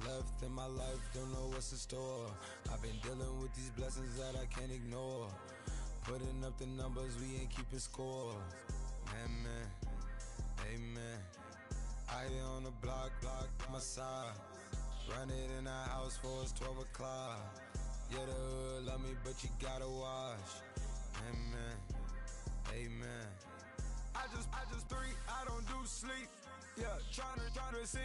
left in my life, don't know what's in store. I've been dealing with these blessings that I can't ignore. Putting up the numbers, we ain't keeping score. Amen, amen. I here on the block, my side. Run it in the house for it's 12 o'clock. Yeah, the hood love me, but you gotta watch. Amen, amen. I just three, I don't do sleep. Yeah, tryna see,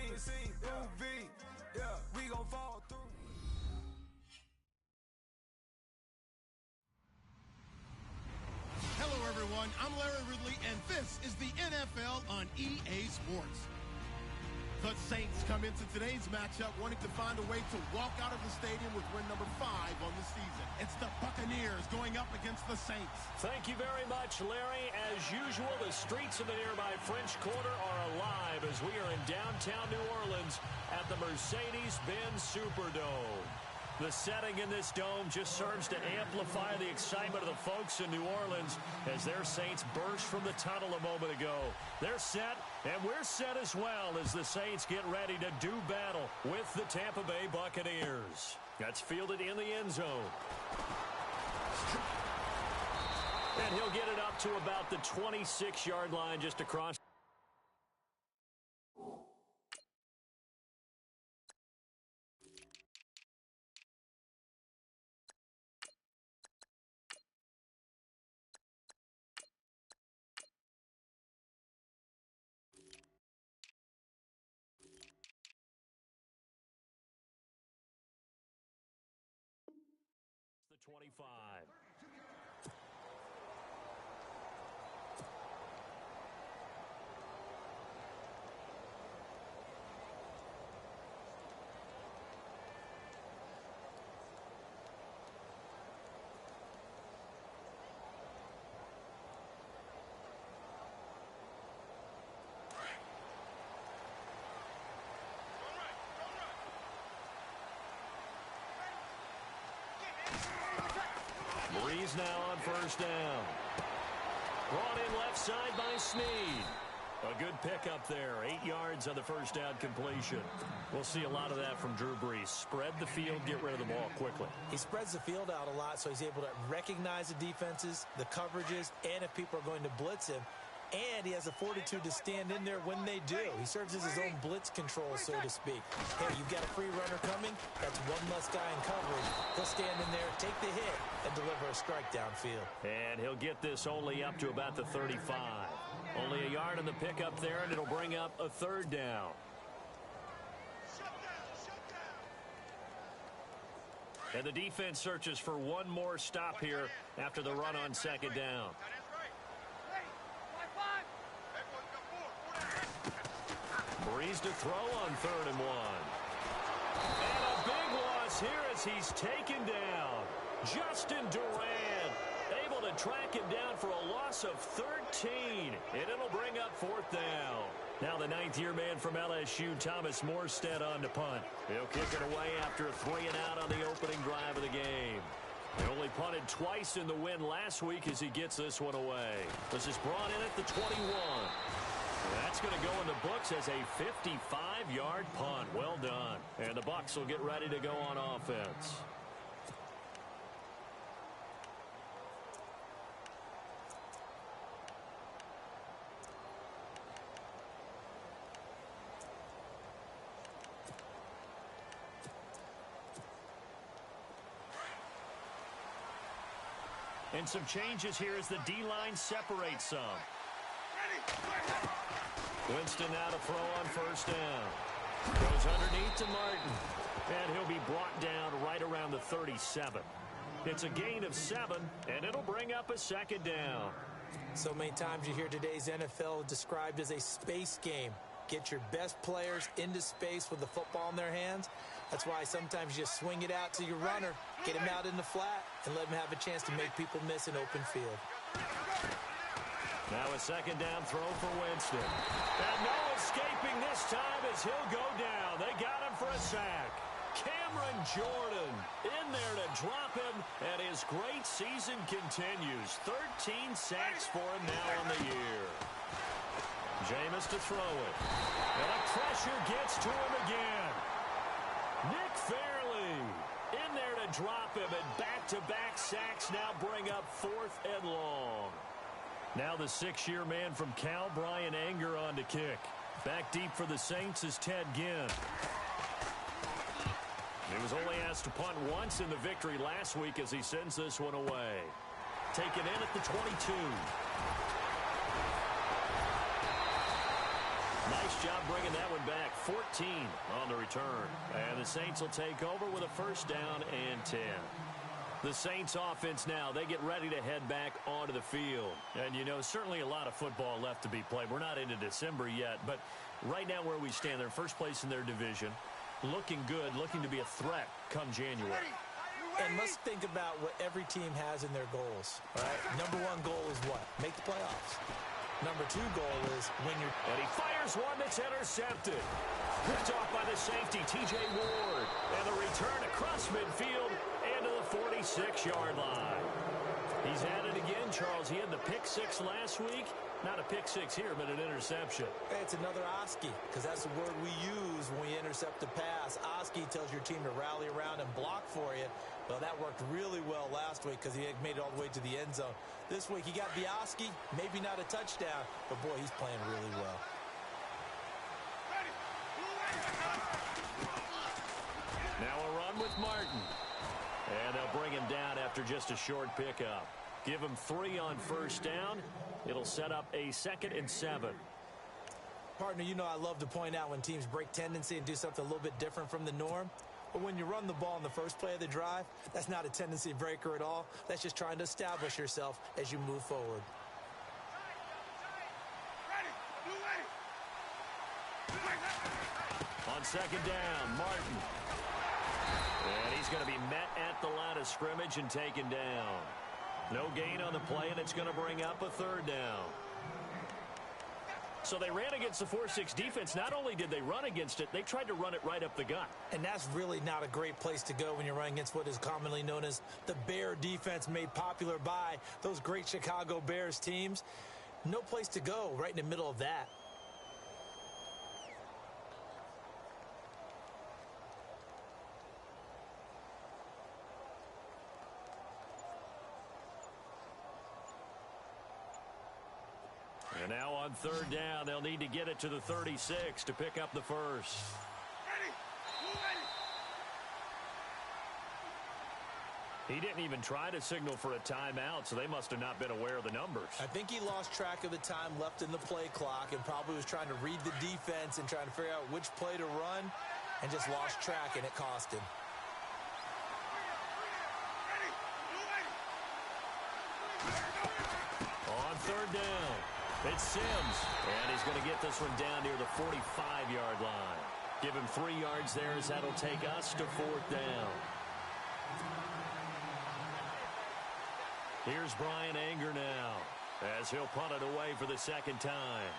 movie. Yeah, we gon' fall through. Hello, everyone. I'm Larry Ridley, and this is the NFL on EA Sports. The Saints come into today's matchup wanting to find a way to walk out of the stadium with win number 5 on the season. It's the Buccaneers going up against the Saints. Thank you very much, Larry. As usual, the streets of the nearby French Quarter are alive as we are in downtown New Orleans at the Mercedes-Benz Superdome. The setting in this dome just serves to amplify the excitement of the folks in New Orleans as their Saints burst from the tunnel a moment ago. They're set, and we're set as well as the Saints get ready to do battle with the Tampa Bay Buccaneers. That's fielded in the end zone. And he'll get it up to about the 26-yard line just across. The 25. Breeze now on first down. Brought in left side by Snead. A good pickup there. 8 yards on the first down completion. We'll see a lot of that from Drew Brees. Spread the field, get rid of the ball quickly. He spreads the field out a lot, so he's able to recognize the defenses, the coverages, and if people are going to blitz him. And he has the fortitude to stand in there when they do. He serves as his own blitz control, so to speak. Hey, you've got a free runner coming. That's one less guy in coverage. He'll stand in there, take the hit, and deliver a strike downfield. And he'll get this only up to about the 35. Only a yard on the pickup there, and it'll bring up a third down. And the defense searches for one more stop here after the run on second down. Breeze to throw on 3rd and 1. And a big loss here as he's taken down. Justin Durant able to track him down for a loss of 13. And it'll bring up 4th down. Now the 9th-year man from LSU, Thomas Morstead, on to punt. He'll kick it away after a 3 and out on the opening drive of the game. He only punted twice in the win last week as he gets this one away. This is brought in at the 21. That's going to go in the books as a 55-yard punt. Well done. And the Bucs will get ready to go on offense. And some changes here as the D-line separates some. Winston now to throw on first down. Goes underneath to Martin. And he'll be brought down right around the 37. It's a gain of 7, and it'll bring up a second down. So many times you hear today's NFL described as a space game. Get your best players into space with the football in their hands. That's why sometimes you just swing it out to your runner, get him out in the flat, and let him have a chance to make people miss an open field. Now a second down throw for Winston. And no escaping this time as he'll go down. They got him for a sack. Cameron Jordan in there to drop him, and his great season continues. 13 sacks for him now on the year. Jameis to throw it. And the pressure gets to him again. drop him, and back-to-back sacks now bring up 4th and long. Now the 6-year man from Cal, Brian Anger, on to kick. Back deep for the Saints is Ted Ginn. He was only asked to punt once in the victory last week as he sends this one away. Taken in at the 22. Nice job bringing that one back. 14 on the return. And the Saints will take over with a 1st down and 10. The Saints offense now, they get ready to head back onto the field. And, you know, certainly a lot of football left to be played. We're not into December yet, but right now where we stand, they're first place in their division. Looking good, looking to be a threat come January. And let's think about what every team has in their goals. All right? Number 1 goal is what? Make the playoffs. Number 2 goal is win your... And he fires one that's intercepted. Picked off by the safety, T.J. Ward. And the return across midfield and to the 46-yard line. He's at it again, Charles. He had the pick 6 last week. Not a pick 6 here, but an interception. Hey, it's another Oski, because that's the word we use when we intercept a pass. Oski tells your team to rally around and block for you. Well, that worked really well last week because he had made it all the way to the end zone. This week, he got the Oski, maybe not a touchdown, but, boy, he's playing really well. Now a run with Martin. And they'll bring him down after just a short pickup. Give him 3 on 1st down. It'll set up a 2nd and 7. Partner, you know I love to point out when teams break tendency and do something a little bit different from the norm. But when you run the ball in the first play of the drive, that's not a tendency breaker at all. That's just trying to establish yourself as you move forward. On 2nd down, Martin. And he's going to be met at the line of scrimmage and taken down. No gain on the play, and it's going to bring up a 3rd down. So they ran against the 4-6 defense. Not only did they run against it, they tried to run it right up the gut. And that's really not a great place to go when you're running against what is commonly known as the Bear defense, made popular by those great Chicago Bears teams. No place to go right in the middle of that. And now on 3rd down, they'll need to get it to the 36 to pick up the 1st. He didn't even try to signal for a timeout, so they must have not been aware of the numbers. I think he lost track of the time left in the play clock and probably was trying to read the defense and trying to figure out which play to run and just lost track, and it cost him. On 3rd down, it's Sims, and he's going to get this one down near the 45-yard line. Give him 3 yards there as that'll take us to 4th down. Here's Brian Anger now as he'll punt it away for the 2nd time.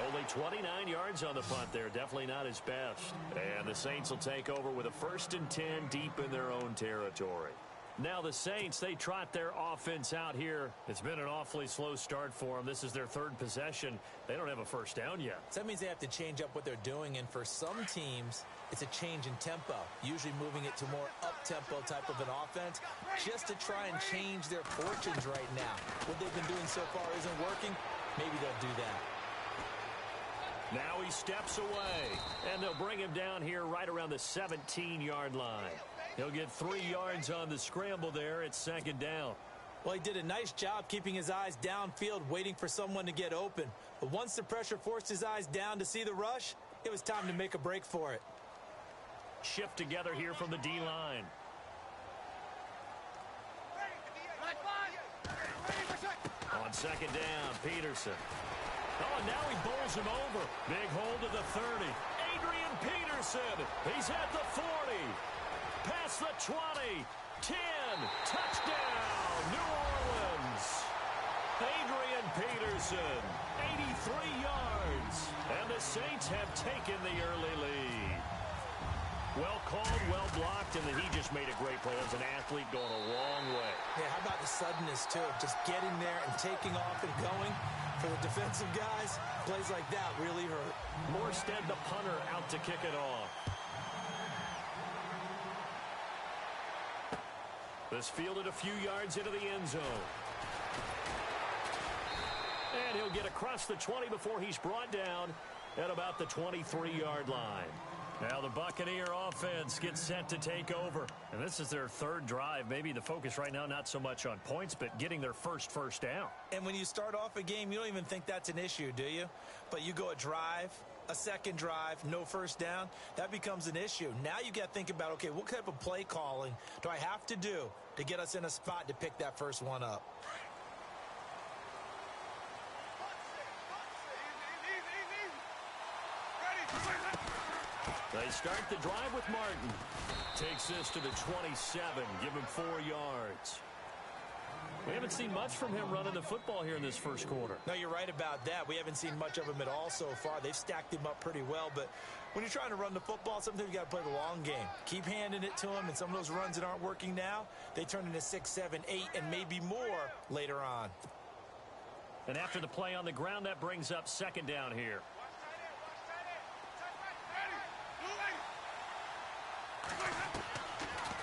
Only 29 yards on the punt there. Definitely not his best. And the Saints will take over with a 1st and 10 deep in their own territory. Now the Saints, they trot their offense out here. It's been an awfully slow start for them. This is their 3rd possession. They don't have a 1st down yet. So that means they have to change up what they're doing, and for some teams, it's a change in tempo, usually moving it to more up-tempo type of an offense, just to try and change their fortunes right now. What they've been doing so far isn't working. Maybe they'll do that. Now he steps away, and they'll bring him down here right around the 17-yard line. He'll get 3 yards on the scramble there. It's 2nd down. Well, he did a nice job keeping his eyes downfield, waiting for someone to get open. But once the pressure forced his eyes down to see the rush, it was time to make a break for it. Shift together here from the D-line. On 2nd down, Peterson. Oh, and now he bowls him over. Big hold to the 30. Adrian Peterson. He's at the 40. Past the 20. 10. Touchdown, New Orleans. Adrian Peterson. 83 yards. And the Saints have taken the early lead. Well called, well blocked, and then he just made a great play. As an athlete going a long way. Yeah, how about the suddenness, too? Just getting there and taking off and going. For the defensive guys, plays like that really hurt. Morstead, the punter, out to kick it off. This fielded a few yards into the end zone. And he'll get across the 20 before he's brought down at about the 23-yard line. Now the Buccaneer offense gets set to take over. And this is their third drive. Maybe the focus right now not so much on points, but getting their first down. And when you start off a game, you don't even think that's an issue, do you? But you go a drive, a second drive, no first down, that becomes an issue. Now you got to think about, okay, what type of play calling do I have to do to get us in a spot to pick that first one up? They start the drive with Martin. Takes this to the 27. Give him 4 yards. We haven't seen much from him running the football here in this first quarter. No, you're right about that. We haven't seen much of him at all so far. They've stacked him up pretty well. But when you're trying to run the football, sometimes you got to play the long game. Keep handing it to him. And some of those runs that aren't working now, they turn into 6, 7, 8, and maybe more later on. And after the play on the ground, that brings up second down here.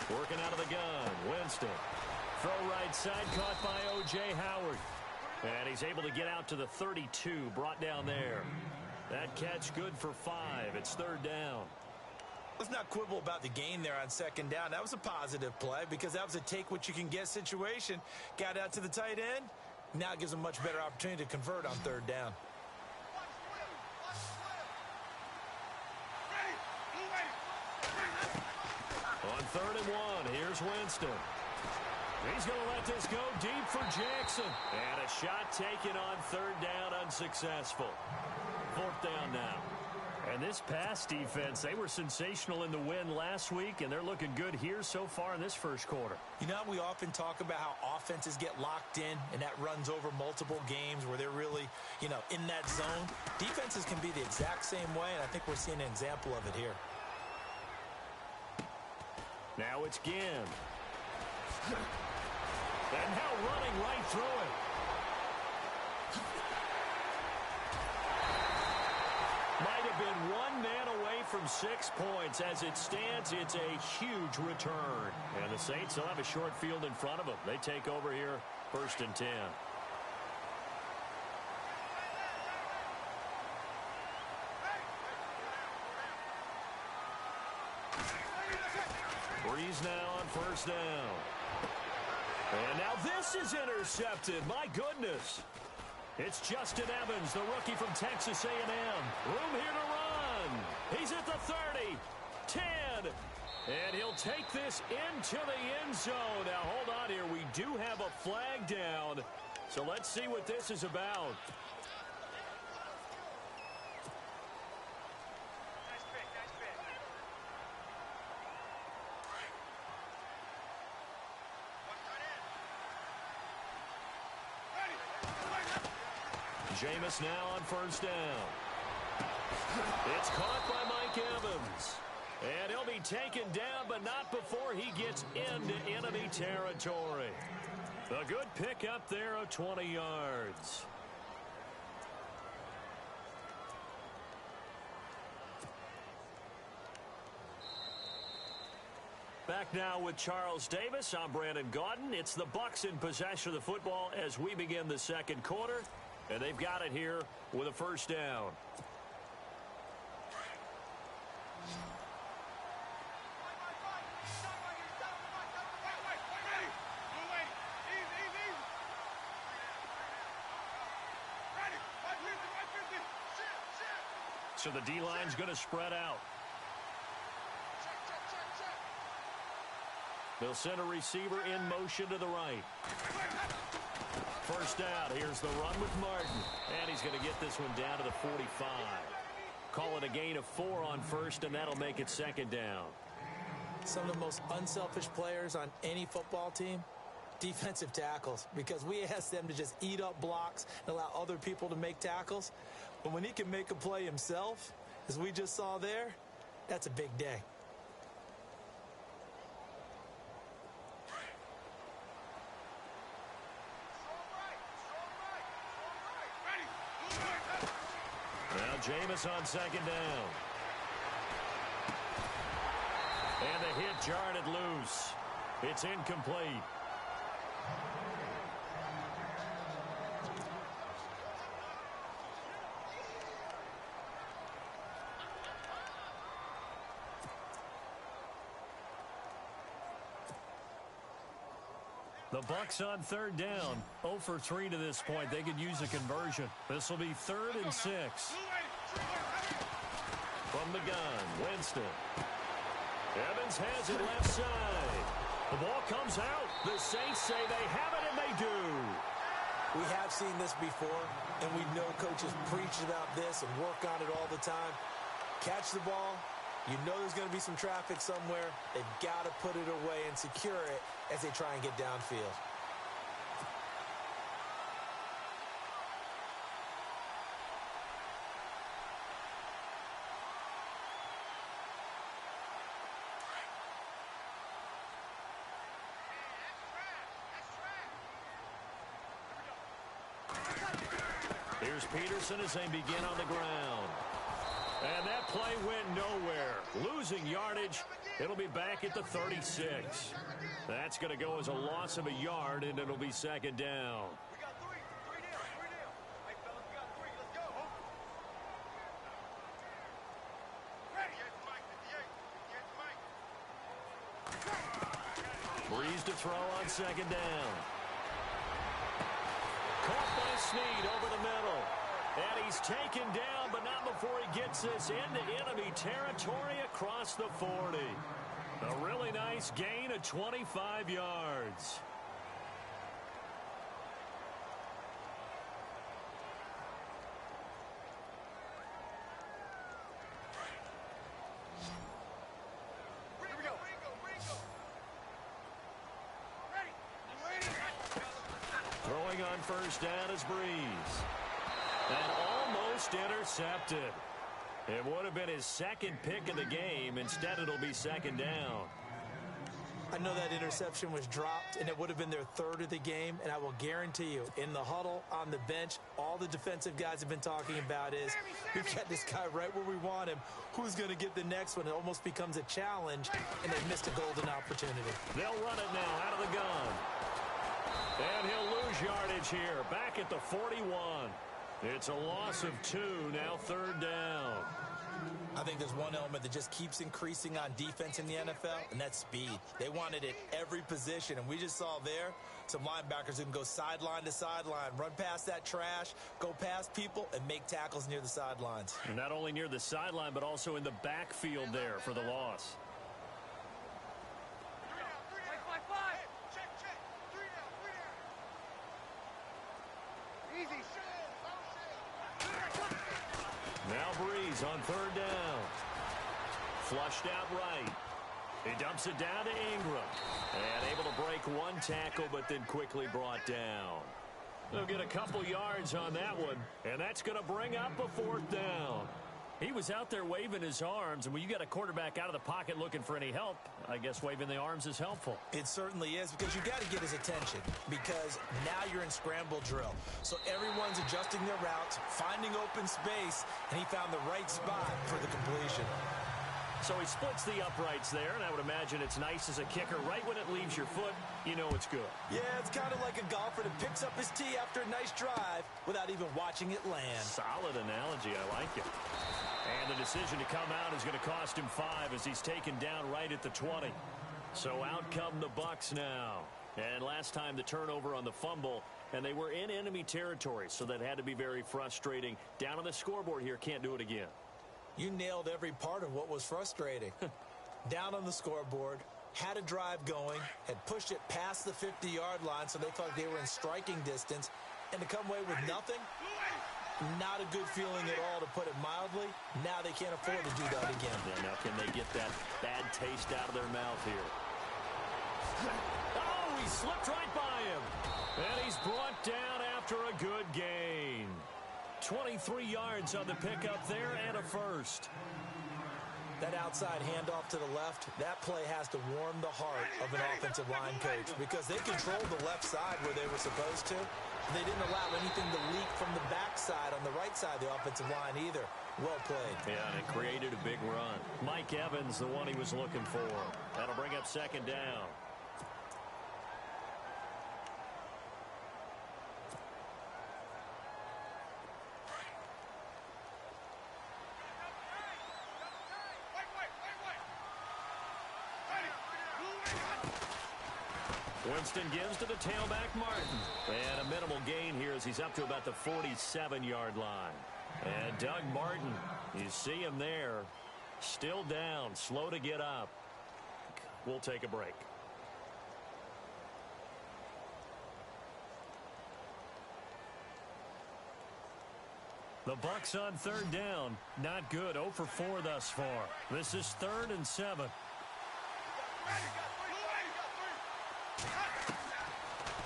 Working out of the gun, Winston. Throw right side, caught by O.J. Howard. And he's able to get out to the 32, brought down there. That catch good for 5. It's third down. Let's not quibble about the gain there on second down. That was a positive play because that was a take-what-you-can-get situation. Got out to the tight end. Now it gives them a much better opportunity to convert on third down. On 3rd and 1, here's Winston. He's going to let this go deep for Jackson. And a shot taken on third down, unsuccessful. 4th down now. And this pass defense, they were sensational in the win last week, and they're looking good here so far in this first quarter. You know, we often talk about how offenses get locked in, and that runs over multiple games where they're really, in that zone. Defenses can be the exact same way, and I think we're seeing an example of it here. Now it's Ginn. And now running right through it. Might have been one man away from 6 points. As it stands, it's a huge return. And the Saints will have a short field in front of them. They take over here, 1st and 10. Breeze now on 1st down. And now this is intercepted. My goodness. It's Justin Evans, the rookie from Texas A&M. Room here to run. He's at the 30, 10, and he'll take this into the end zone. Now, hold on here. We do have a flag down, so let's see what this is about. Jameis now on 1st down. It's caught by Mike Evans. And he'll be taken down, but not before he gets into enemy territory. A good pickup there of 20 yards. Back now with Charles Davis. I'm Brandon Gaudin. It's the Bucs in possession of the football as we begin the second quarter. And they've got it here with a 1st down. So the D-line's going to spread out. They'll send a receiver in motion to the right. 1st down. Here's the run with Martin. And he's going to get this one down to the 45. Call it a gain of 4 on 1st, and that'll make it 2nd down. Some of the most unselfish players on any football team, defensive tackles, because we ask them to just eat up blocks and allow other people to make tackles. But when he can make a play himself, as we just saw there, that's a big day. Jameis on second down. And the hit jarred it loose. It's incomplete. The Bucs on third down. 0 for 3 to this point. They could use a conversion. This will be 3rd and 6. From the gun, Winston. Evans has it left side. The ball comes out. The Saints say they have it, and they do. We have seen this before, and we know coaches preach about this and work on it all the time. Catch the ball. You know there's going to be some traffic somewhere. They've got to put it away and secure it as they try and get downfield. Here's Peterson as they begin on the ground. And that play went nowhere. Losing yardage. It'll be back at the 36. That's going to go as a loss of a yard, and it'll be second down. We got three. Three down. Hey, fellas, we got 3. Let's go. Ready. Breeze to throw on second down. Caught by Snead over the middle. And he's taken down, but not before he gets this into enemy territory across the 40. A really nice gain of 25 yards. Throwing on first down is Breeze. And almost intercepted. It would have been his second pick of the game. Instead, it'll be second down. I know that interception was dropped, and it would have been their 3rd of the game. And I will guarantee you, in the huddle, on the bench, all the defensive guys have been talking about is, we've got this guy right where we want him. Who's going to get the next one? It almost becomes a challenge, and they've missed a golden opportunity. They'll run it now out of the gun. And he'll lose yardage here, back at the 41. It's a loss of 2, now 3rd down. I think there's one element that just keeps increasing on defense in the NFL, and that's speed. They want it at every position, and we just saw there some linebackers who can go sideline to sideline, run past that trash, go past people, and make tackles near the sidelines. And not only near the sideline, but also in the backfield there for the loss. Now Breeze on 3rd down. Flushed out right. He dumps it down to Ingram. And able to break one tackle, but then quickly brought down. They'll get a couple yards on that one. And that's going to bring up a 4th down. He was out there waving his arms, and when you got a quarterback out of the pocket looking for any help, I guess waving the arms is helpful. It certainly is, because you got to get his attention, because now you're in scramble drill. So everyone's adjusting their routes, finding open space, and he found the right spot for the completion. So he splits the uprights there, and I would imagine it's nice as a kicker. Right when it leaves your foot, you know it's good. Yeah, it's kind of like a golfer that picks up his tee after a nice drive without even watching it land. Solid analogy. I like it. And the decision to come out is going to cost him 5 as he's taken down right at the 20. So out come the Bucs now. And last time the turnover on the fumble, and they were in enemy territory, so that had to be very frustrating. Down on the scoreboard here, can't do it again. You nailed every part of what was frustrating. Down on the scoreboard, had a drive going, had pushed it past the 50-yard line, so they thought they were in striking distance, and to come away with nothing, not a good feeling at all, to put it mildly. Now they can't afford to do that again. Yeah, now can they get that bad taste out of their mouth here? Oh, he slipped right by him. And he's brought down after a good gain. 23 yards on the pickup there and a first. That outside handoff to the left, that play has to warm the heart of an offensive line coach, because they controlled the left side where they were supposed to. They didn't allow anything to leak from the backside on the right side of the offensive line either. Well played. Yeah, and it created a big run. Mike Evans, the one he was looking for. That'll bring up second down. Winston gives to the tailback, Martin. And a minimal gain here as he's up to about the 47-yard line. And Doug Martin, you see him there, still down, slow to get up. We'll take a break. The Bucs on third down. Not good. 0 for 4 thus far. This is 3rd and 7.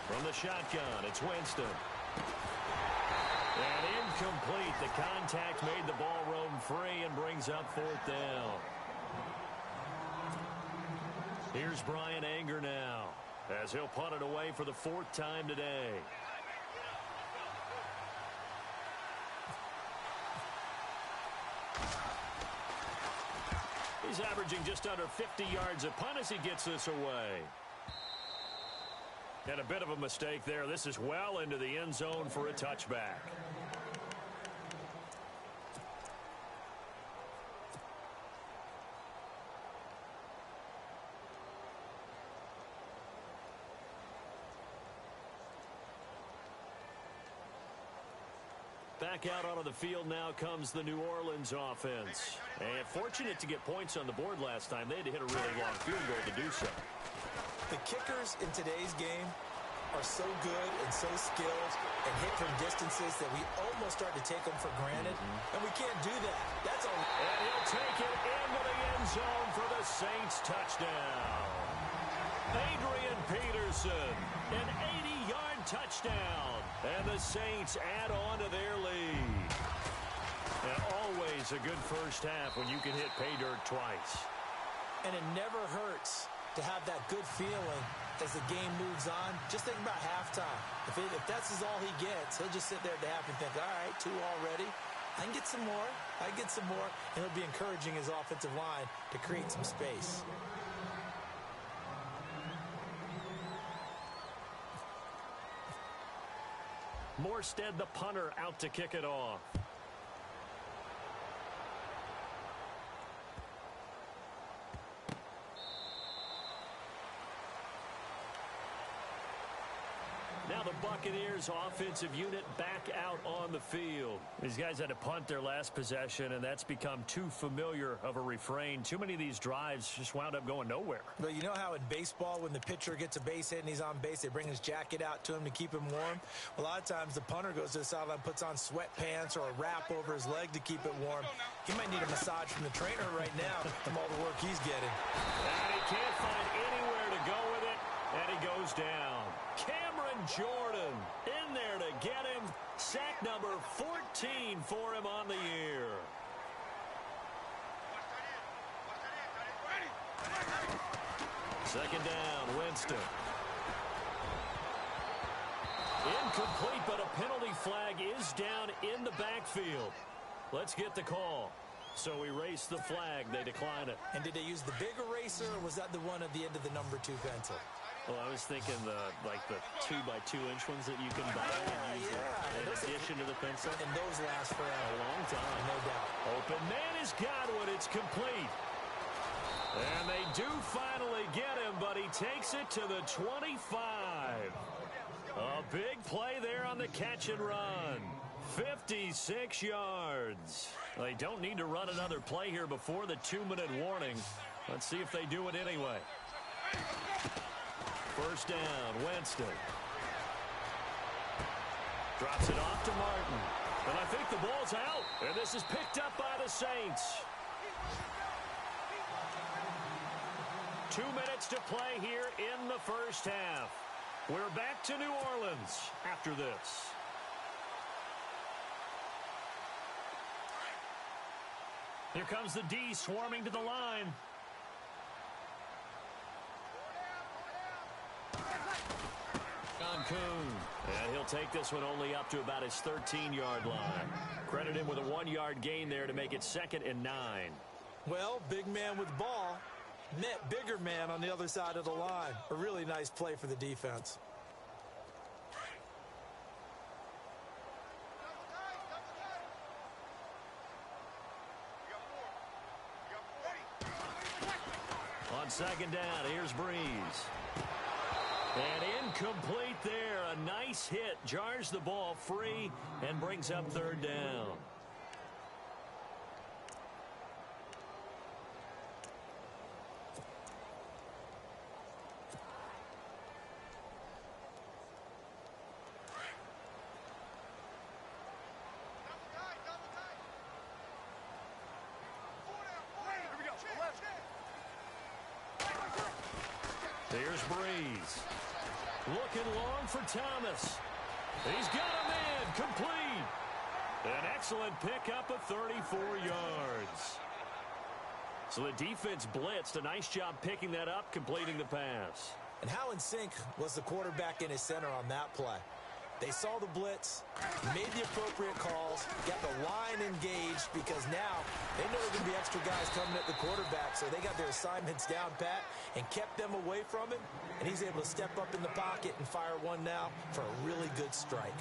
From the shotgun, it's Winston. And incomplete. The contact made the ball roam free and brings up 4th down. Here's Brian Anger now as he'll punt it away for the 4th time today. He's averaging just under 50 yards a punt as he gets this away. And a bit of a mistake there. This is well into the end zone for a touchback. Back out onto the field now comes the New Orleans offense. And fortunate to get points on the board last time. They had to hit a really long field goal to do so. The kickers in today's game are so good and so skilled and hit from distances that we almost start to take them for granted. And we can't do that. That's all. And he'll take it into the end zone for the Saints touchdown. Adrian Peterson, an 80-yard touchdown. And the Saints add on to their lead. And always a good first half when you can hit pay dirt twice. And it never hurts to have that good feeling as the game moves on. Just think about halftime. If that's all he gets, he'll just sit there at the half and think, all right, 2 already. I can get some more. I can get some more. And he'll be encouraging his offensive line to create some space. Morstead, the punter, out to kick it off. Now the Buccaneers offensive unit back out on the field. These guys had to punt their last possession, and that's become too familiar of a refrain. Too many of these drives just wound up going nowhere. But you know how in baseball, when the pitcher gets a base hit and he's on base, they bring his jacket out to him to keep him warm? Well, a lot of times the punter goes to the sideline, puts on sweatpants or a wrap over his leg to keep it warm. He might need a massage from the trainer right now from all the work he's getting. And he can't find anywhere to go with it, and he goes down. Cameron Jordan in there to get him. Sack number 14 for him on the year. Second down, Winston. Incomplete, but a penalty flag is down in the backfield. Let's get the call. So erase the flag. They decline it. And did they use the big eraser, or was that the one at the end of the number 2 pencil? Well, I was thinking the 2x2-inch ones that you can buy and use in addition to the pencil. And those last forever. A long time. No doubt. Open man is Godwin. It's complete. And they do finally get him, but he takes it to the 25. A big play there on the catch and run. 56 yards. They don't need to run another play here before the 2-minute warning. Let's see if they do it anyway. First down, Winston. Drops it off to Martin. And I think the ball's out. And this is picked up by the Saints. 2 minutes to play here in the first half. We're back to New Orleans after this. Here comes the D swarming to the line. Kuhn. And he'll take this one only up to about his 13-yard line. Credit him with a 1-yard gain there to make it 2nd and 9. Well, big man with ball met bigger man on the other side of the line. A really nice play for the defense. On 2nd down, here's Breeze. And incomplete there. A nice hit. Jars the ball free and brings up 3rd down. Here's Breeze. Looking long for Thomas. He's got a man. Complete. An excellent pickup of 34 yards. So the defense blitzed. A nice job picking that up, completing the pass. And how in sync was the quarterback and his center on that play? They saw the blitz, made the appropriate calls, got the line engaged because now they know there's going to be extra guys coming at the quarterback, so they got their assignments down pat and kept them away from him, and he's able to step up in the pocket and fire one now for a really good strike.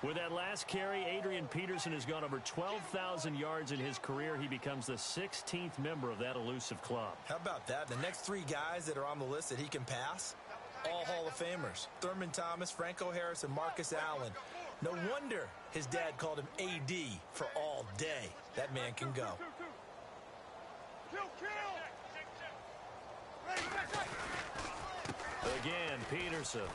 With that last carry, Adrian Peterson has gone over 12,000 yards in his career. He becomes the 16th member of that elusive club. How about that? The next 3 guys that are on the list that he can pass, all Hall of Famers. Thurman Thomas, Franco Harris, and Marcus Allen. No wonder his dad called him AD for all day. That man can go. Again, Peterson.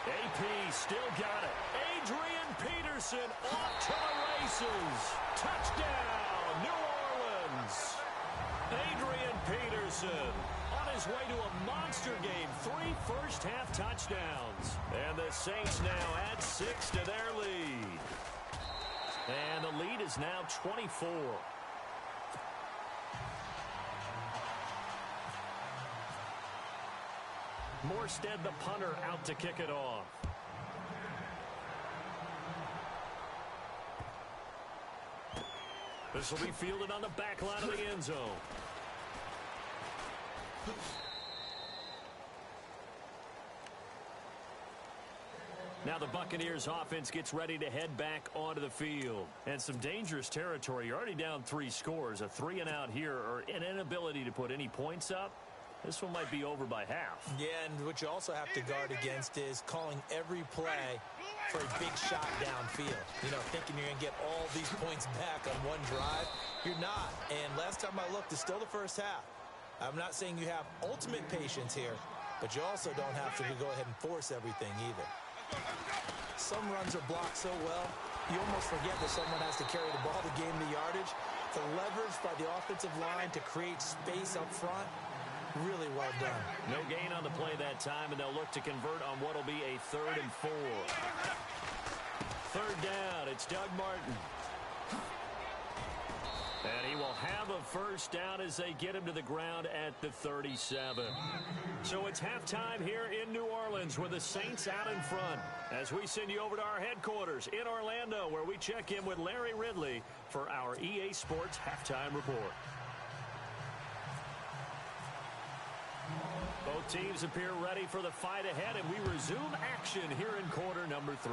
AP still got it. Adrian Peterson off to the races. Touchdown, New Orleans. Adrian Peterson on his way to a monster game. 3 first-half touchdowns. And the Saints now add 6 to their lead. And the lead is now 24. Morstead, the punter, out to kick it off. This will be fielded on the back line of the end zone. Now the Buccaneers offense gets ready to head back onto the field. And some dangerous territory. You're already down 3 scores. A 3-and-out here, or an inability to put any points up. This one might be over by half. Yeah, and what you also have to guard against is calling every play for a big shot downfield. You know, thinking you're going to get all these points back on one drive. You're not. And last time I looked, it's still the first half. I'm not saying you have ultimate patience here, but you also don't have to go ahead and force everything either. Some runs are blocked so well, you almost forget that someone has to carry the ball to gain the yardage. The leverage by the offensive line to create space up front, really well done. No gain on the play that time, and they'll look to convert on what will be a 3rd and 4. 3rd down, it's Doug Martin. And he will have a first down as they get him to the ground at the 37. So it's halftime here in New Orleans with the Saints out in front. As we send you over to our headquarters in Orlando, where we check in with Larry Ridley for our EA Sports Halftime Report. Both teams appear ready for the fight ahead, and we resume action here in quarter number 3.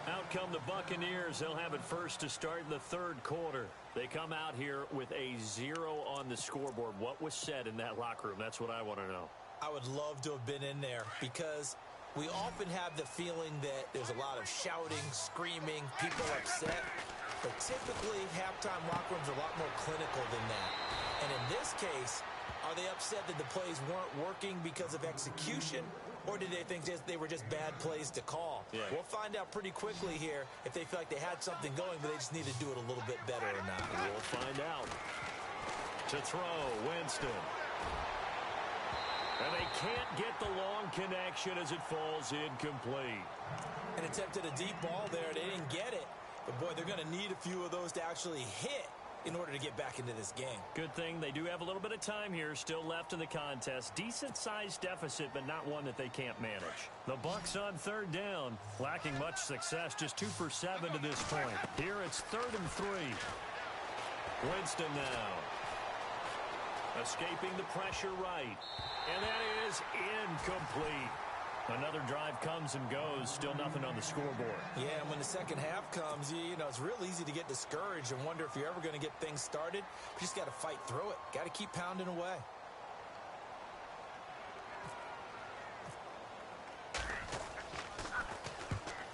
Out come the Buccaneers. They'll have it first to start in the 3rd quarter. They come out here with a 0 on the scoreboard. What was said in that locker room? That's what I want to know. I would love to have been in there because we often have the feeling that there's a lot of shouting, screaming, people upset. But typically, halftime locker rooms are a lot more clinical than that. And in this case, are they upset that the plays weren't working because of execution? Or did they think they were just bad plays to call? Yeah. We'll find out pretty quickly here if they feel like they had something going, but they just need to do it a little bit better or not. We'll find out. To throw, Winston. And they can't get the long connection as it falls incomplete. And attempted a deep ball there. They didn't get it. But, boy, they're going to need a few of those to actually hit in order to get back into this game. Good thing they do have a little bit of time here still left in the contest. Decent-sized deficit, but not one that they can't manage. The Bucs on third down, lacking much success, just 2 for 7 to this point. Here it's 3rd and 3. Winston now. Escaping the pressure right. And that is incomplete. Another drive comes and goes. Still nothing on the scoreboard. Yeah, and when the second half comes, you know, it's real easy to get discouraged and wonder if you're ever going to get things started. You just got to fight through it. Got to keep pounding away.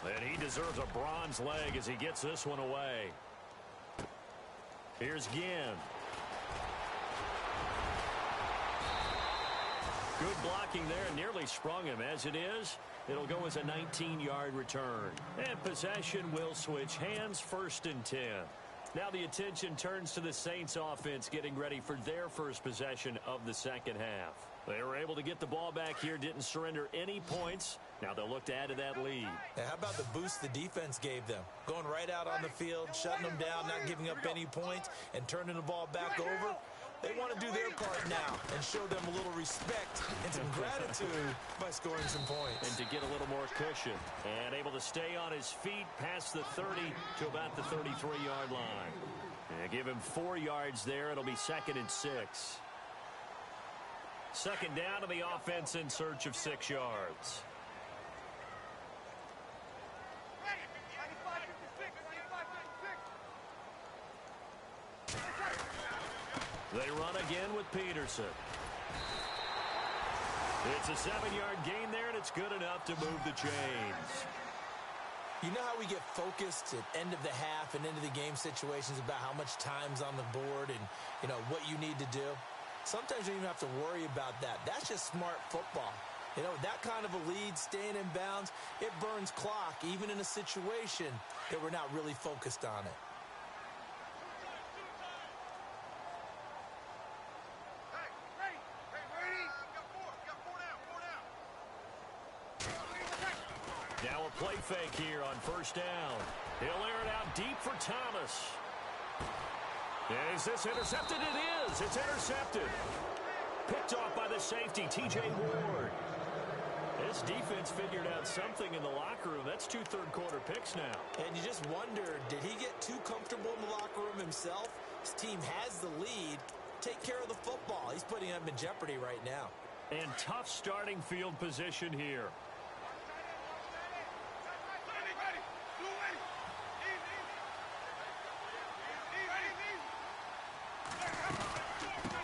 And he deserves a bronze leg as he gets this one away. Here's Ginn. Good blocking there, nearly sprung him. As it is, it'll go as a 19-yard return. And possession will switch hands, 1st and 10. Now the attention turns to the Saints offense getting ready for their first possession of the second half. They were able to get the ball back here, didn't surrender any points. Now they'll look to add to that lead. How about the boost the defense gave them? Going right out on the field, shutting them down, not giving up any points, and turning the ball back over. They want to do their part now and show them a little respect and some gratitude by scoring some points. And to get a little more cushion. And able to stay on his feet past the 30 to about the 33-yard line. And give him 4 yards there. It'll be 2nd and 6. Second down to the offense in search of 6 yards. They run again with Peterson. It's a 7-yard gain there, and it's good enough to move the chains. You know how we get focused at end of the half and into the game situations about how much time's on the board and, you know, what you need to do? Sometimes you don't even have to worry about that. That's just smart football. You know, that kind of a lead, staying in bounds, it burns clock, even in a situation that we're not really focused on it. Now a play fake here on 1st down. He'll air it out deep for Thomas. Is this intercepted? It is. It's intercepted. Picked off by the safety, T.J. Ward. This defense figured out something in the locker room. That's 2 third-quarter picks now. And you just wonder, did he get too comfortable in the locker room himself? His team has the lead. Take care of the football. He's putting them in jeopardy right now. And tough starting field position here.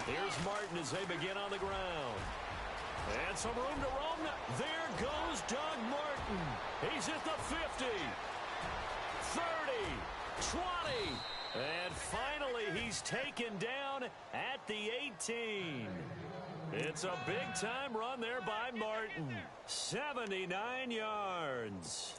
Here's Martin as they begin on the ground. And some room to roam. There goes Doug Martin. He's at the 50, 30, 20. And finally, he's taken down at the 18. It's a big-time run there by Martin. 79 yards.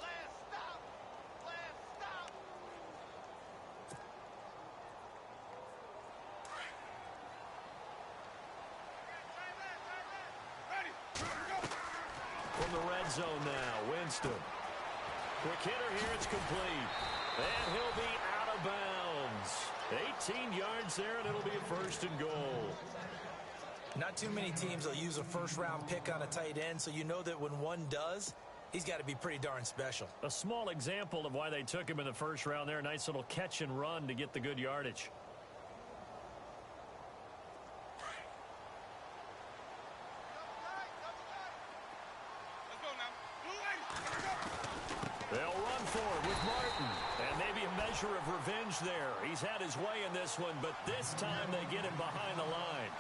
From the red zone now, Winston. Quick hitter here, it's complete. And he'll be out of bounds. 18 yards there, and it'll be a 1st and goal. Not too many teams will use a first-round pick on a tight end, so you know that when one does, he's got to be pretty darn special. A small example of why they took him in the 1st round there. Nice little catch and run to get the good yardage. They'll run forward with Martin. And maybe a measure of revenge there. He's had his way in this one, but this time they get him behind the line.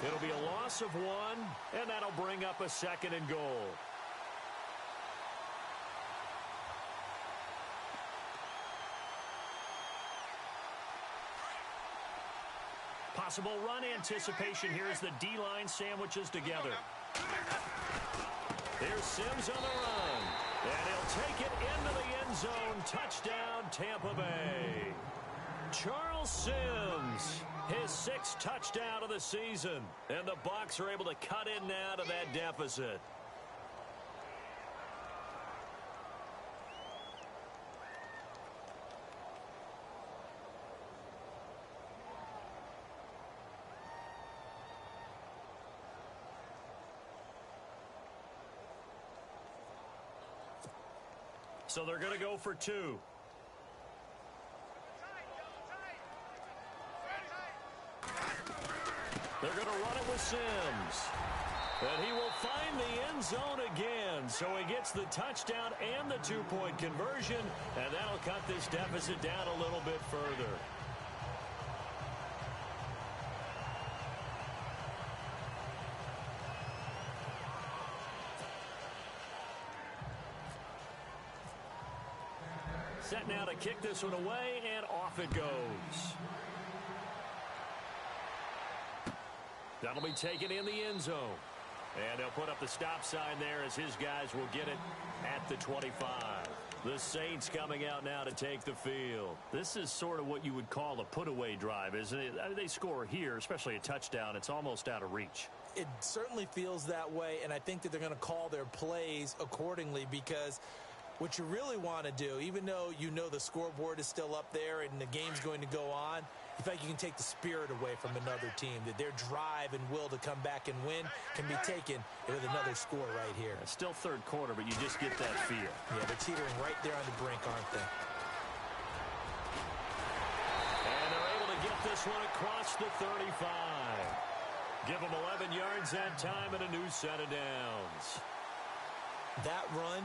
It'll be a loss of 1, and that'll bring up a 2nd and goal. Possible run anticipation here as the D-line sandwiches together. Here's Sims on the run. And he'll take it into the end zone. Touchdown, Tampa Bay. Charles Sims, his 6th touchdown of the season. And the Bucs are able to cut in now to that deficit. So they're going to go for 2. They're going to run it with Sims. And he will find the end zone again. So he gets the touchdown and the 2-point conversion. And that'll cut this deficit down a little bit further. Set now to kick this one away, and off it goes. That'll be taken in the end zone. And they'll put up the stop sign there as his guys will get it at the 25. The Saints coming out now to take the field. This is sort of what you would call a put-away drive, isn't it? I mean, they score here, especially a touchdown. It's almost out of reach. It certainly feels that way, and I think that they're going to call their plays accordingly because what you really want to do, even though you know the scoreboard is still up there and the game's going to go on, you feel like you can take the spirit away from another team, that their drive and will to come back and win can be taken with another score right here. It's still third quarter, but you just get that feel. Yeah, they're teetering right there on the brink, aren't they? And they're able to get this one across the 35. Give them 11 yards that time and a new set of downs. That run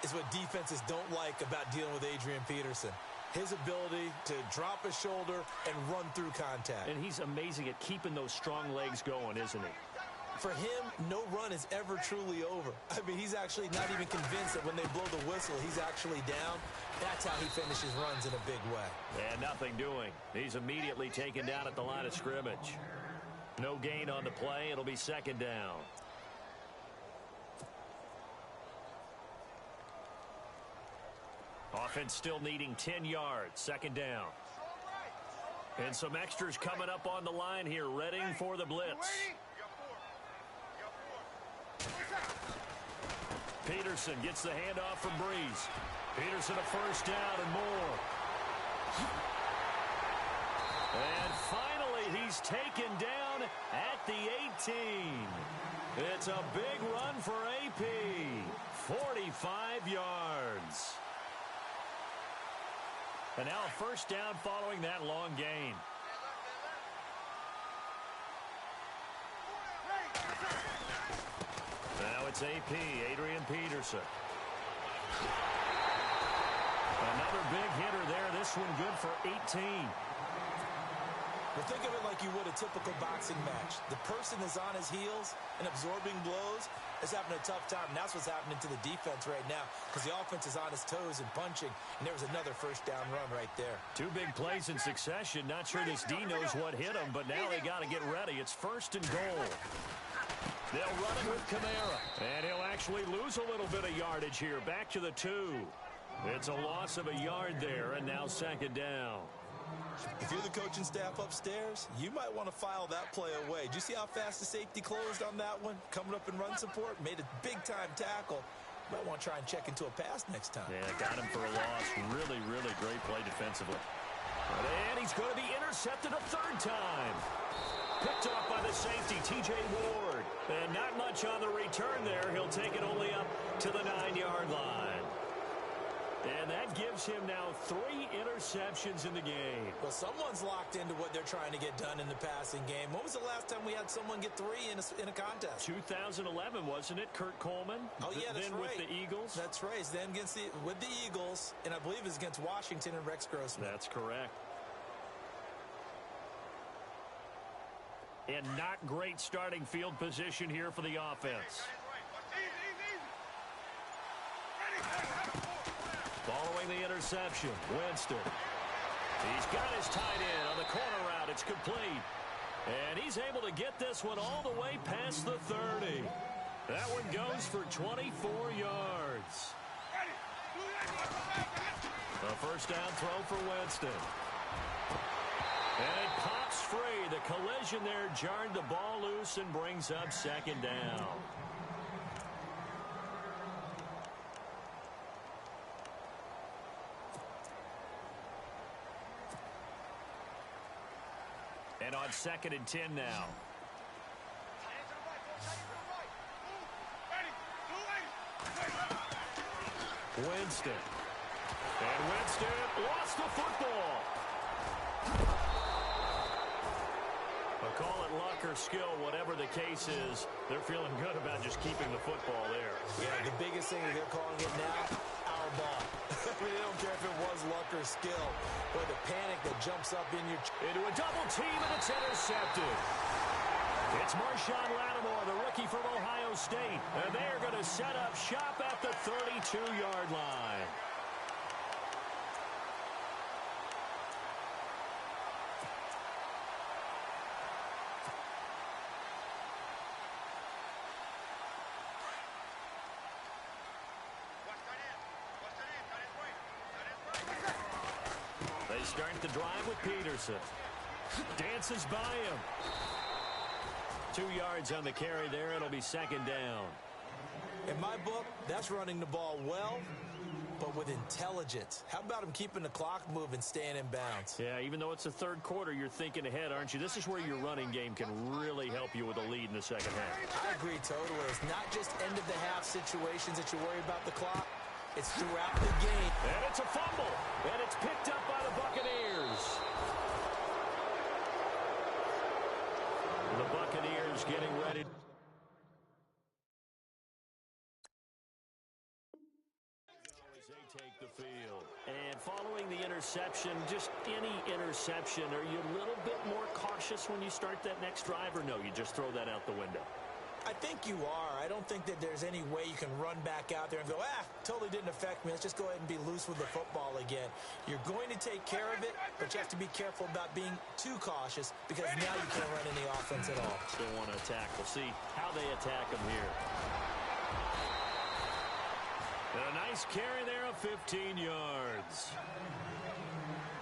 is what defenses don't like about dealing with Adrian Peterson. His ability to drop his shoulder and run through contact. And he's amazing at keeping those strong legs going, isn't he? For him, no run is ever truly over. I mean, he's actually not even convinced that when they blow the whistle, he's actually down. That's how he finishes runs in a big way. And nothing doing. He's immediately taken down at the line of scrimmage. No gain on the play. It'll be second down. Offense still needing 10 yards. Second down. And some extras coming up on the line here, readying for the blitz. Peterson gets the handoff from Breeze. Peterson a first down and more. And finally, he's taken down at the 18. It's a big run for AP. 45 yards. And now a first down following that long gain. Now it's AP, Adrian Peterson. Another big hitter there. This one good for 18. Well, think of it like you would a typical boxing match. The person is on his heels and absorbing blows is having a tough time. And that's what's happening to the defense right now because the offense is on his toes and punching. And there was another first down run right there. 2 big plays in succession. Not sure this D knows what hit him, but now they got to get ready. It's first and goal. They'll run it with Kamara. And he'll actually lose a little bit of yardage here. Back to the 2. It's a loss of a yard there, and now second down. If you're the coaching staff upstairs, you might want to file that play away. Did you see how fast the safety closed on that one? Coming up in run support, made a big-time tackle. Might want to try and check into a pass next time. Yeah, got him for a loss. Really, really great play defensively. And he's going to be intercepted a third time. Picked off by the safety, T.J. Ward. And not much on the return there. He'll take it only up to the 9-yard line. And that gives him now 3 interceptions in the game. Well, someone's locked into what they're trying to get done in the passing game. When was the last time we had someone get 3 in a contest? 2011, wasn't it? Kurt Coleman? Oh, yeah, that's then right. With the Eagles? That's right. Then with the Eagles, and I believe it's against Washington and Rex Grossman. That's correct. And not great starting field position here for the offense. Following the interception, Winston. He's got his tight end on the corner route. It's complete. And he's able to get this one all the way past the 30. That one goes for 24 yards. A first down throw for Winston. And it pops free. The collision there jarred the ball loose and brings up second down. And on 2nd and 10 now. Winston. And Winston lost the football. I'll call it luck or skill, whatever the case is. They're feeling good about just keeping the football there. Yeah, the biggest thing is they're calling it now, our ball. I mean, they don't care if it was luck or skill, or the panic that jumps up in your... Into a double team, and it's intercepted. It's Marshawn Lattimore, the rookie from Ohio State, and they're going to set up shop at the 32-yard line. They start the drive with Peterson. Dances by him. 2 yards on the carry there. It'll be second down. In my book, that's running the ball well, but with intelligence. How about him keeping the clock moving, staying in bounds? Yeah, even though it's the third quarter, you're thinking ahead, aren't you? This is where your running game can really help you with a lead in the second half. I agree totally. It's not just end-of-the-half situations that you worry about the clock. It's throughout the game. And it's a fumble. And it's picked up by the Buccaneers. The Buccaneers getting ready. As they take the field. And following the interception, just any interception, are you a little bit more cautious when you start that next drive, or no, you just throw that out the window? I think you are. I don't think that there's any way you can run back out there and go, totally didn't affect me. Let's just go ahead and be loose with the football again. You're going to take care of it, but you have to be careful about being too cautious because now you can't run any offense at all. Still want to attack. We'll see how they attack them here. And a nice carry there of 15 yards.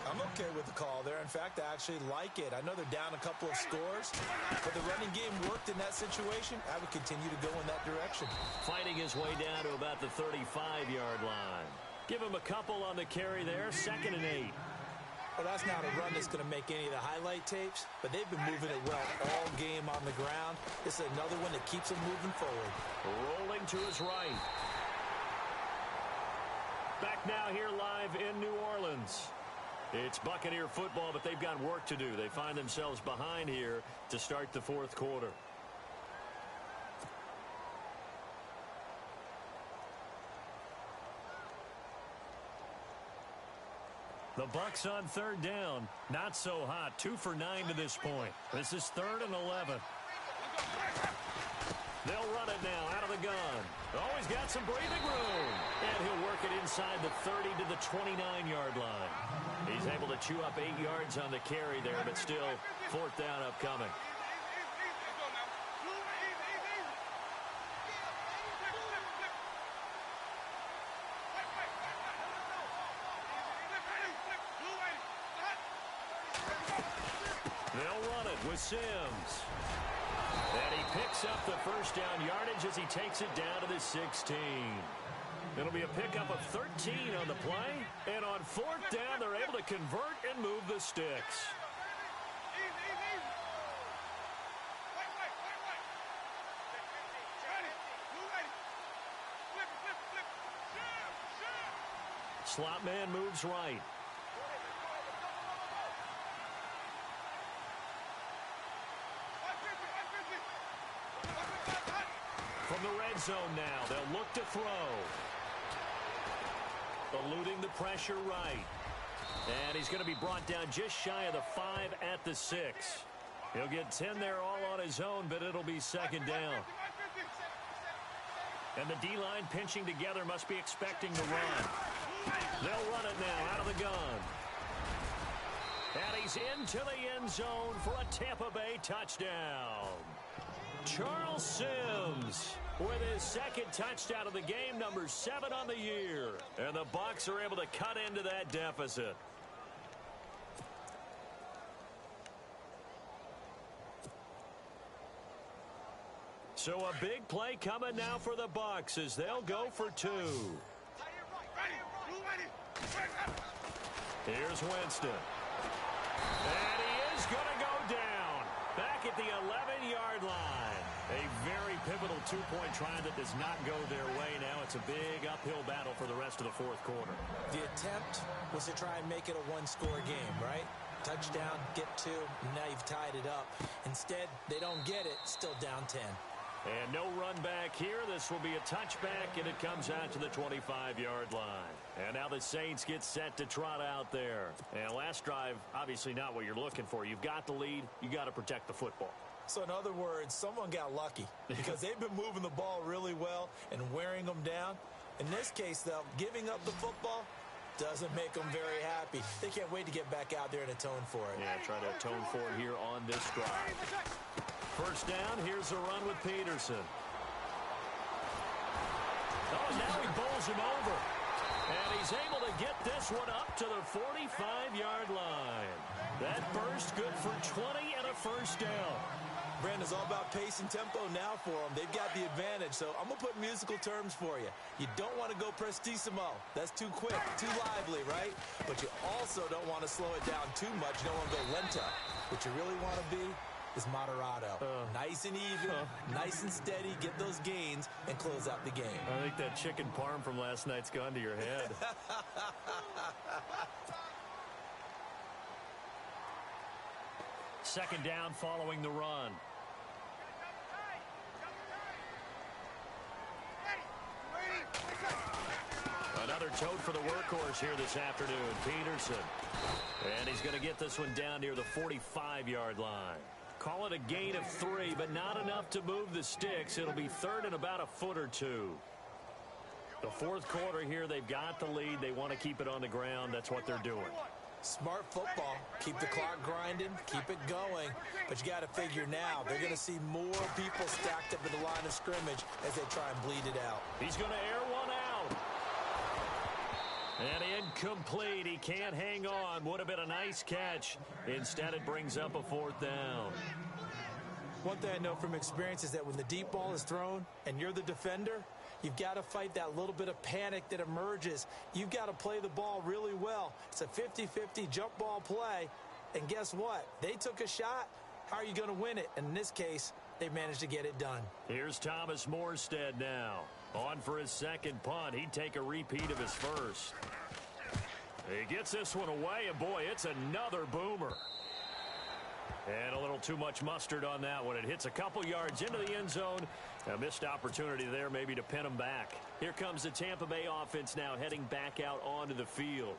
I'm okay with the call there. In fact, I actually like it. I know they're down a couple of scores, but the running game worked in that situation. I would continue to go in that direction. Fighting his way down to about the 35-yard line. Give him a couple on the carry there. 2nd and 8. Well, that's not a run that's going to make any of the highlight tapes, but they've been moving it well all game on the ground. This is another one that keeps them moving forward. Rolling to his right. Back now here live in New Orleans. It's Buccaneer football, but they've got work to do. They find themselves behind here to start the fourth quarter. The Bucs on 3rd down. Not so hot. 2 for 9 to this point. This is 3rd and 11. They'll run it now out of the gun. Always got some breathing room. And he'll work it inside the 30 to the 29-yard line. He's able to chew up 8 yards on the carry there, but still 4th down upcoming. They'll run it with Sims. And he picks up the first down yardage as he takes it down to the 16. It'll be a pickup of 13 on the play. And on 4th down, they're able to convert and move the sticks. Slot man moves right. From the red zone now, they'll look to throw. Eluding the pressure right. And he's going to be brought down just shy of the 5 at the 6. He'll get 10 there all on his own, but it'll be 2nd down. And the D-line pinching together must be expecting to run. They'll run it now out of the gun. And he's into the end zone for a Tampa Bay touchdown. Charles Sims with his 2nd touchdown of the game, number 7 on the year. And the Bucs are able to cut into that deficit. So a big play coming now for the Bucs as they'll go for 2. Here's Winston. And he is going to go down back at the 11-yard line. A very pivotal two-point try that does not go their way. Now it's a big uphill battle for the rest of the fourth quarter. The attempt was to try and make it a one-score game, right? Touchdown, get two, and now you've tied it up. Instead, they don't get it, still down 10. And no run back here. This will be a touchback, and it comes out to the 25-yard line. And now the Saints get set to trot out there. And last drive, obviously not what you're looking for. You've got the lead. You got to protect the football. So in other words, someone got lucky because they've been moving the ball really well and wearing them down. In this case, though, giving up the football doesn't make them very happy. They can't wait to get back out there and atone for it. Yeah, try to atone for it here on this drive. First down, here's a run with Peterson. Oh, now he bowls him over. And he's able to get this one up to the 45-yard line. That burst good for 20 and a first down. Brandon, it's all about pace and tempo now for them. They've got the advantage, so I'm going to put musical terms for you. You don't want to go prestissimo. That's too quick, too lively, right? But you also don't want to slow it down too much. You don't want to go lento. What you really want to be is moderato. Nice and even, nice and steady, get those gains, and close out the game. I think that chicken parm from last night's gone to your head. Second down following the run. Another tote for the workhorse here this afternoon, Peterson. And he's going to get this one down near the 45-yard line. Call it a gain of 3, but not enough to move the sticks. It'll be third and about a foot or two. The fourth quarter here, they've got the lead. They want to keep it on the ground. That's what they're doing. Smart football. Keep the clock grinding. Keep it going. But you got to figure now, they're going to see more people stacked up at the line of scrimmage as they try and bleed it out. He's going to air one out. And incomplete. He can't hang on. Would have been a nice catch. Instead, it brings up a fourth down. One thing I know from experience is that when the deep ball is thrown and you're the defender, you've got to fight that little bit of panic that emerges. You've got to play the ball really well. It's a 50-50 jump ball play. And guess what? They took a shot. How are you going to win it? And in this case, they managed to get it done. Here's Thomas Morstead now. On for his second punt. He'd take a repeat of his first. He gets this one away, and boy, it's another boomer. And a little too much mustard on that one. It hits a couple yards into the end zone. A missed opportunity there maybe to pin him back. Here comes the Tampa Bay offense now heading back out onto the field.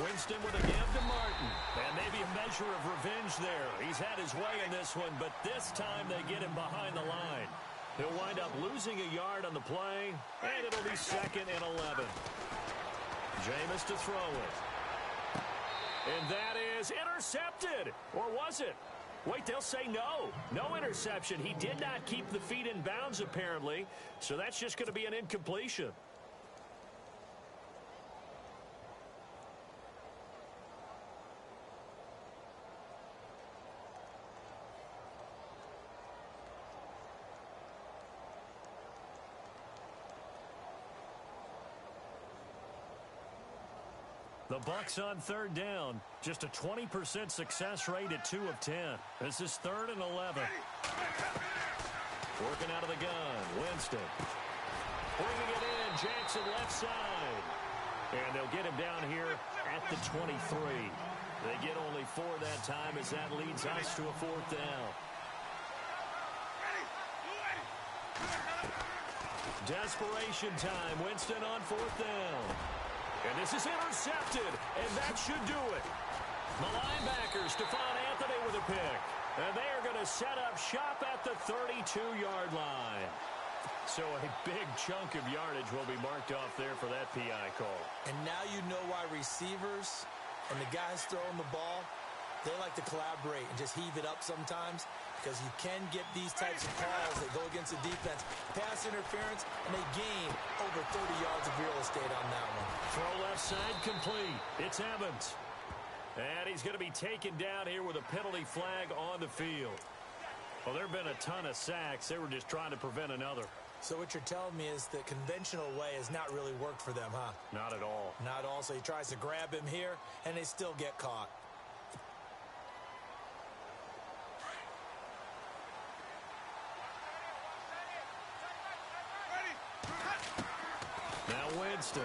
Winston with a give to Martin. And maybe a measure of revenge there. He's had his way in this one, but this time they get him behind the line. He'll wind up losing a yard on the play, and it'll be 2nd and 11. Jameis to throw it. And that is intercepted. Or was it? Wait, they'll say no. No interception. He did not keep the feet in bounds, apparently. So that's just going to be an incompletion. The Bucs on third down. Just a 20% success rate at 2 of 10. This is 3rd and 11. Working out of the gun. Winston. Bringing it in. Jackson left side. And they'll get him down here at the 23. They get only 4 that time as that leads us to a 4th down. Desperation time. Winston on 4th down. And this is intercepted, and that should do it. The linebacker, Stephon Anthony with a pick. And they are going to set up shop at the 32-yard line. So a big chunk of yardage will be marked off there for that PI call. And now you know why receivers and the guys throwing the ball, they like to collaborate and just heave it up sometimes, because you can get these types of calls that go against the defense. Pass interference, and they gain over 30 yards of real estate on that one. Throw left side complete. It's Evans. And he's going to be taken down here with a penalty flag on the field. Well, there have been a ton of sacks. They were just trying to prevent another. So what you're telling me is the conventional way has not really worked for them, huh? Not at all. Not at all. So he tries to grab him here, and they still get caught. Now Winston.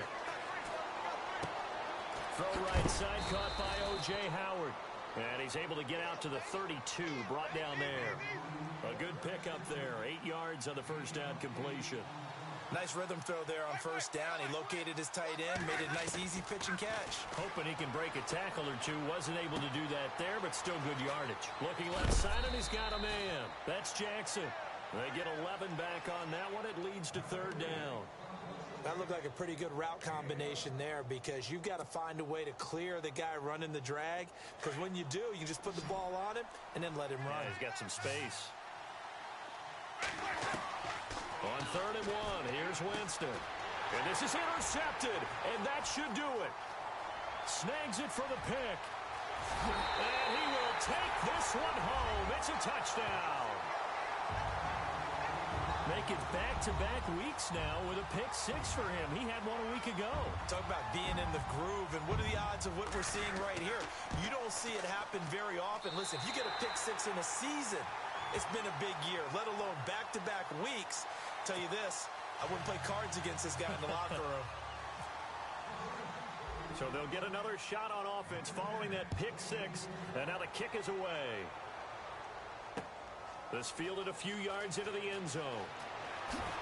Throw right side, caught by O.J. Howard. And he's able to get out to the 32, brought down there. A good pickup there, 8 yards on the first down completion. Nice rhythm throw there on first down. He located his tight end, made it a nice, easy pitch and catch. Hoping he can break a tackle or two. Wasn't able to do that there, but still good yardage. Looking left side, and he's got a man. That's Jackson. They get 11 back on that one. It leads to third down. That looked like a pretty good route combination there because you've got to find a way to clear the guy running the drag, because when you do, you just put the ball on him and then let him run. Yeah, he's got some space. On 3rd and 1, here's Winston. And this is intercepted, and that should do it. Snags it for the pick. And he will take this one home. It's a touchdown. Make it back-to-back weeks now with a pick-6 for him. He had one a week ago. Talk about being in the groove, and what are the odds of what we're seeing right here? You don't see it happen very often. Listen, if you get a pick-6 in a season, it's been a big year, let alone back-to-back weeks. Tell you this, I wouldn't play cards against this guy in the locker room. So they'll get another shot on offense following that pick-6, and now the kick is away. This fielded a few yards into the end zone.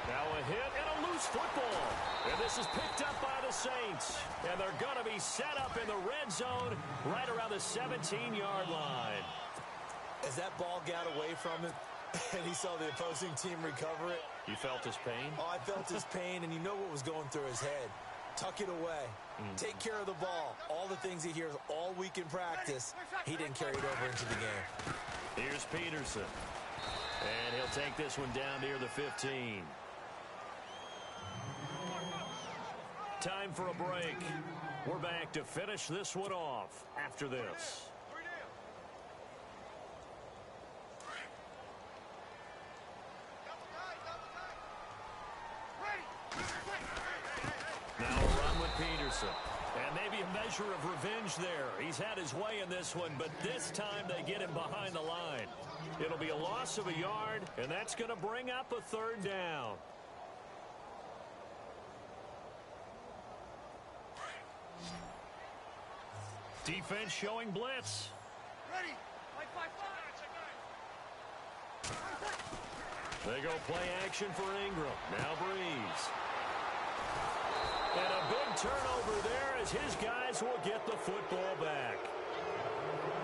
Now a hit and a loose football. And this is picked up by the Saints. And they're going to be set up in the red zone right around the 17-yard line. As that ball got away from him and he saw the opposing team recover it. You felt his pain? Oh, I felt his pain, and you know what was going through his head. Tuck it away. Take care of the ball. All the things he hears all week in practice, he didn't carry it over into the game. Here's Peterson. And he'll take this one down near the 15. Time for a break. We're back to finish this one off after this. Now a run with Peterson. And maybe a measure of revenge there. He's had his way in this one, but this time they get him behind the line. It'll be a loss of a yard, and that's going to bring up a third down. Defense showing blitz. Ready. They go play action for Ingram. Now Breeze. And a big turnover there as his guys will get the football back.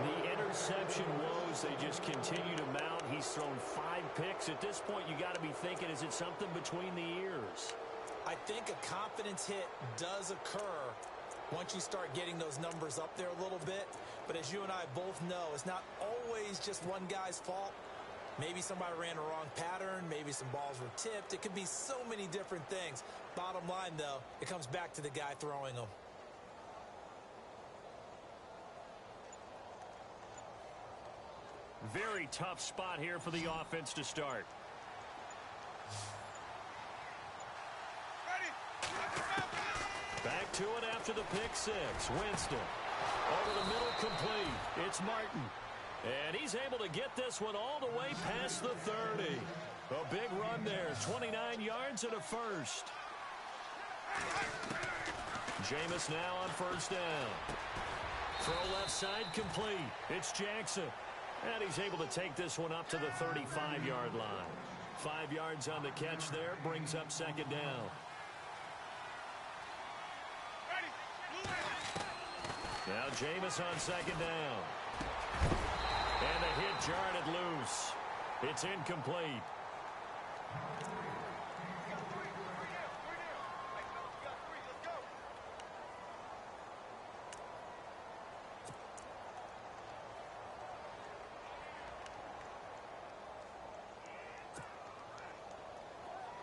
The interception woes, they just continue to mount. He's thrown 5 picks. At this point, you got to be thinking, is it something between the ears? I think a confidence hit does occur once you start getting those numbers up there a little bit. But as you and I both know, it's not always just one guy's fault. Maybe somebody ran a wrong pattern. Maybe some balls were tipped. It could be so many different things. Bottom line, though, it comes back to the guy throwing them. Very tough spot here for the offense to start. Back to it after the pick 6. Winston. Over the middle, complete. It's Martin. And he's able to get this one all the way past the 30. A big run there. 29 yards and a first. Jameis now on first down. Throw left side, complete. It's Jackson. And he's able to take this one up to the 35-yard line. 5 yards on the catch there. Brings up second down. Now Jameis on second down. And a hit jarred it loose. It's incomplete.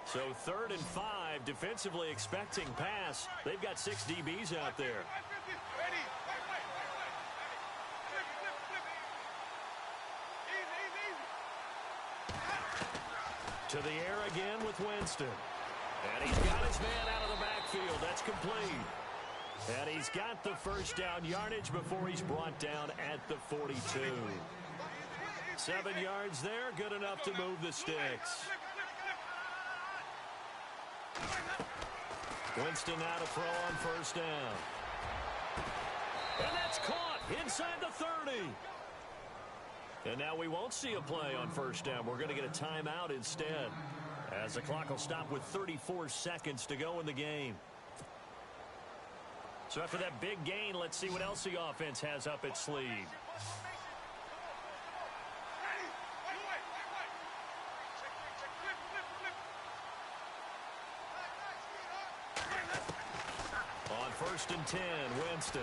So 3rd and 5, defensively expecting pass. They've got 6 DBs out there. To the air again with Winston. And he's got his man out of the backfield. That's complete. And he's got the first down yardage before he's brought down at the 42. 7 yards there, good enough to move the sticks. Winston now to throw on first down. And that's caught inside the 30. And now we won't see a play on first down. We're going to get a timeout instead, as the clock will stop with 34 seconds to go in the game. So after that big gain, let's see what else the offense has up its sleeve. On 1st and 10, Winston.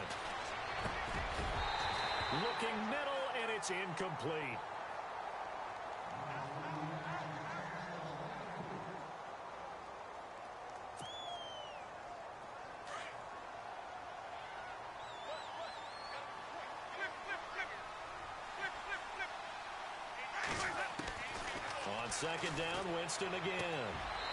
Looking middle, and it's incomplete. On 2nd down, Winston again.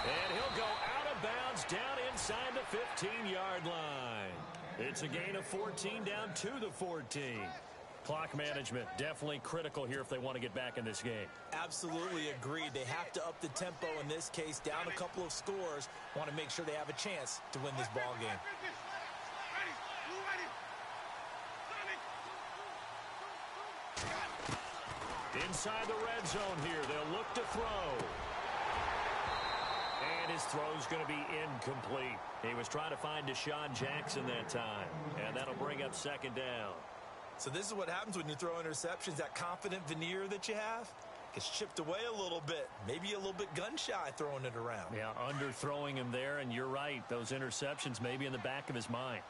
And he'll go out of bounds down inside the 15-yard line. It's a gain of 14 down to the 14. Clock management definitely critical here if they want to get back in this game. Absolutely agreed. They have to up the tempo in this case, down a couple of scores. Want to make sure they have a chance to win this ball game. Inside the red zone here, they'll look to throw. And his throw's going to be incomplete. He was trying to find Deshaun Jackson that time. And that'll bring up 2nd down. So this is what happens when you throw interceptions. That confident veneer that you have gets chipped away a little bit. Maybe a little bit gun-shy throwing it around. Yeah, underthrowing him there, and you're right. Those interceptions may be in the back of his mind.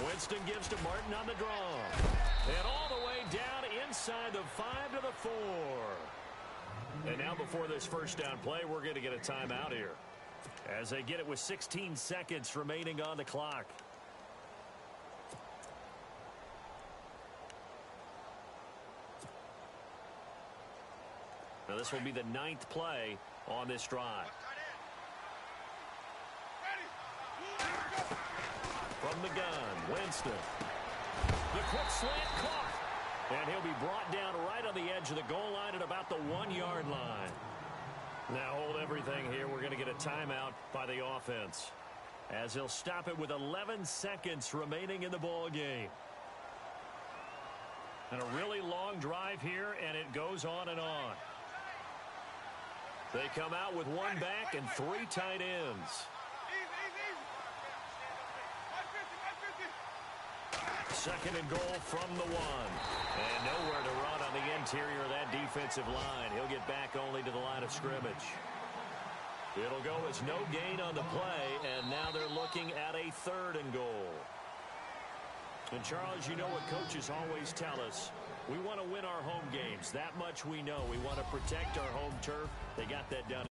Winston gives to Martin on the draw. And all the way down inside the 5 to the 4. And now before this first down play, we're going to get a timeout here, as they get it with 16 seconds remaining on the clock. Now this will be the 9th play on this drive. From the gun, Winston. The quick slant caught. And he'll be brought down right on the edge of the goal line at about the 1-yard line. Now hold everything here. We're going to get a timeout by the offense, as he'll stop it with 11 seconds remaining in the ball game. And a really long drive here, and it goes on and on. They come out with 1 back and 3 tight ends. 2nd and goal from the 1. And nowhere to run on the interior of that defensive line. He'll get back only to the line of scrimmage. It'll go as no gain on the play, and now they're looking at a 3rd and goal. And Charles, you know what coaches always tell us. We want to win our home games. That much we know. We want to protect our home turf. They got that done.